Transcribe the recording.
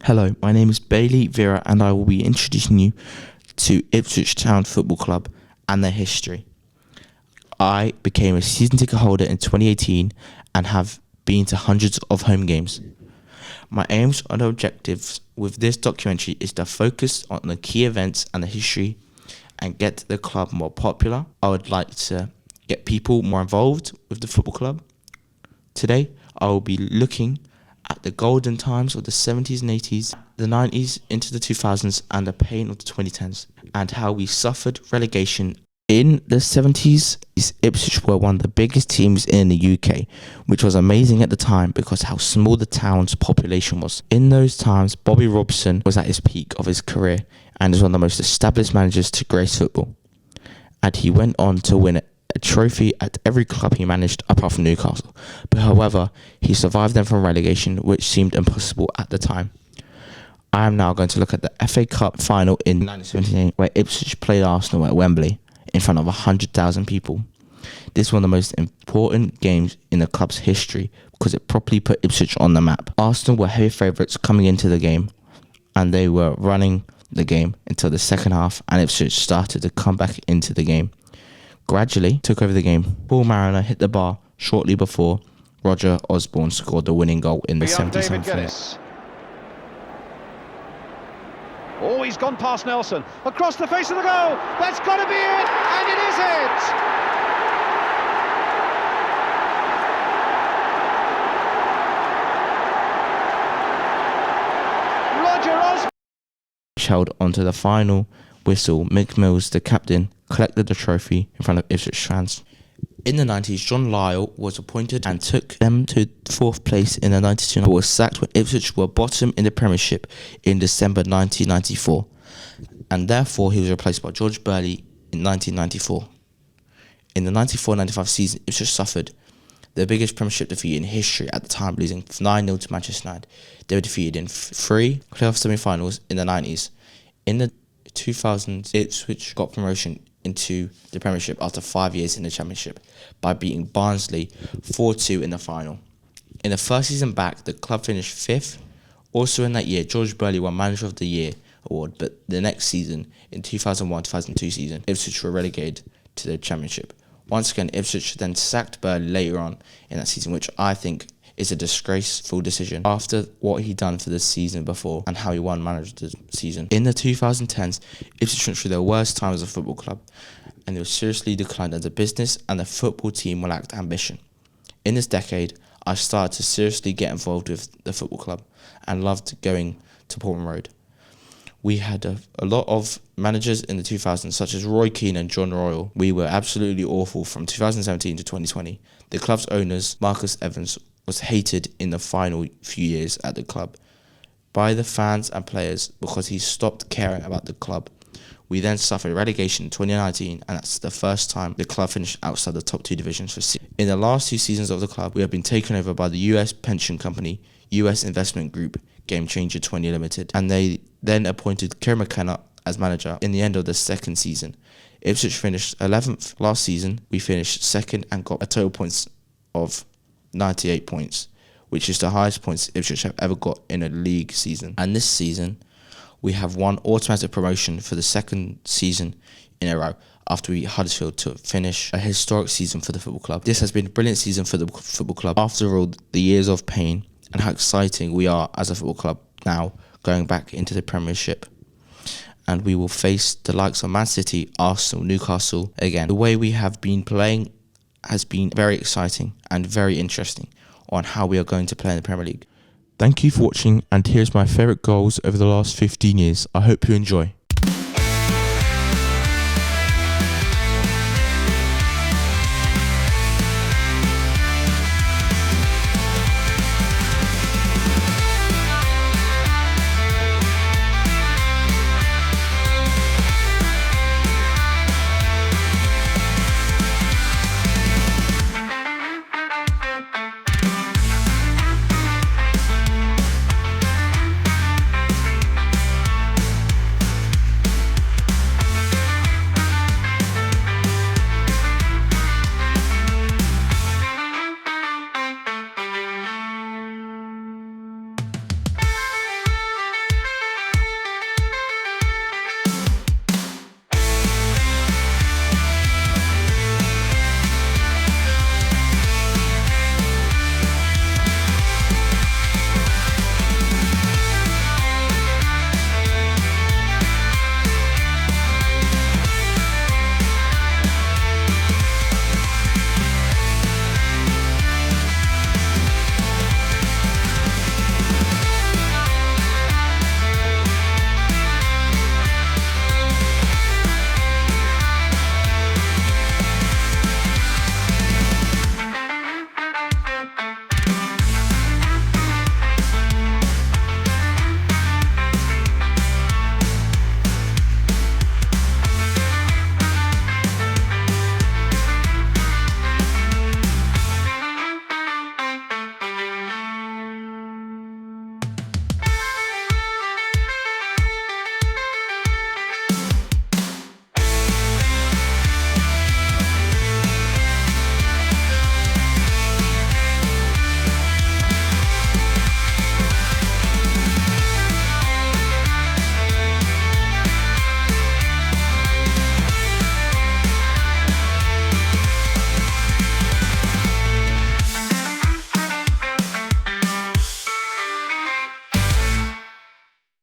Hello, my name is Bailey Vera and I will be introducing you to Ipswich Town Football Club and their history. I became a season ticket holder in 2018 and have been to hundreds of home games. My aims and objectives with this documentary is to focus on the key events and the history and get the club more popular. I would like to get people more involved with the football club. Today, I will be looking at the golden times of the 70s and 80s, the 90s into the 2000s, and the pain of the 2010s, and how we suffered relegation. In the 70s, Ipswich were one of the biggest teams in the UK, which was amazing at the time because how small the town's population was. In those times, Bobby Robson was at his peak of his career and is one of the most established managers to grace football. And he went on to win a trophy at every club he managed apart from Newcastle. But however, he survived them from relegation, which seemed impossible at the time. I am now going to look at the FA Cup final in 1978, where Ipswich played Arsenal at Wembley in front of 100,000 people. This is one of the most important games in the club's history because it properly put Ipswich on the map. Arsenal were heavy favourites coming into the game, and they were running the game until the second half, and Ipswich started to come back into the game. Gradually took over the game. Paul Mariner hit the bar shortly before Roger Osborne scored the winning goal in the 77th minute. Oh, he's gone past Nelson. Across the face of the goal. That's got to be it. And it is it. Roger Osborne Held onto the final whistle. Mick Mills, the captain, collected the trophy in front of Ipswich fans. In the 90s, John Lyall was appointed and took them to fourth place in the 92, but was sacked when Ipswich were bottom in the Premiership in December 1994, and therefore he was replaced by George Burley in 1994. In the 94-95 season, Ipswich suffered the biggest Premiership defeat in history at the time, losing 9-0 to Manchester United. They were defeated in 3 playoff semi-finals in the 90s. In the 2000s, Ipswich got promotion into the Premiership after 5 years in the Championship by beating Barnsley 4-2 in the final. In the first season back, the club finished 5th. Also in that year, George Burley won Manager of the Year award, but the next season, in 2001-2002 season, Ipswich were relegated to the Championship. Once again, Ipswich then sacked Burley later on in that season, which I think is a disgraceful decision after what he done for the season before and how he won Manager of the Season. In the 2010s, Ipswich went through their worst time as a football club, and they were seriously declined as a business, and the football team lacked ambition. In this decade, I started to seriously get involved with the football club and loved going to Portman Road. We had a lot of managers in the 2000s, such as Roy Keane and John Royal. We were absolutely awful from 2017 to 2020. The club's owners, Marcus Evans, was hated in the final few years at the club by the fans and players because he stopped caring about the club. We then suffered relegation in 2019, and that's the first time the club finished outside the top 2 divisions for season. In the last 2 seasons of the club, we have been taken over by the US pension company, US Investment Group, Game Changer 20 Limited, and they then appointed Kieran McKenna as manager in the end of the second season. Ipswich finished 11th last season. We finished 2nd and got a total points of 98 points, which is the highest points Ipswich have ever got in a league season. And this season, we have won automatic promotion for the 2nd season in a row after we beat Huddersfield to finish a historic season for the football club. This has been a brilliant season for the football club after all the years of pain, and how exciting we are as a football club now going back into the Premiership. And we will face the likes of Man City, Arsenal, Newcastle again. The way we have been playing has been very exciting and very interesting on how we are going to play in the Premier League. Thank you for watching, and here's my favourite goals over the last 15 years. I hope you enjoy.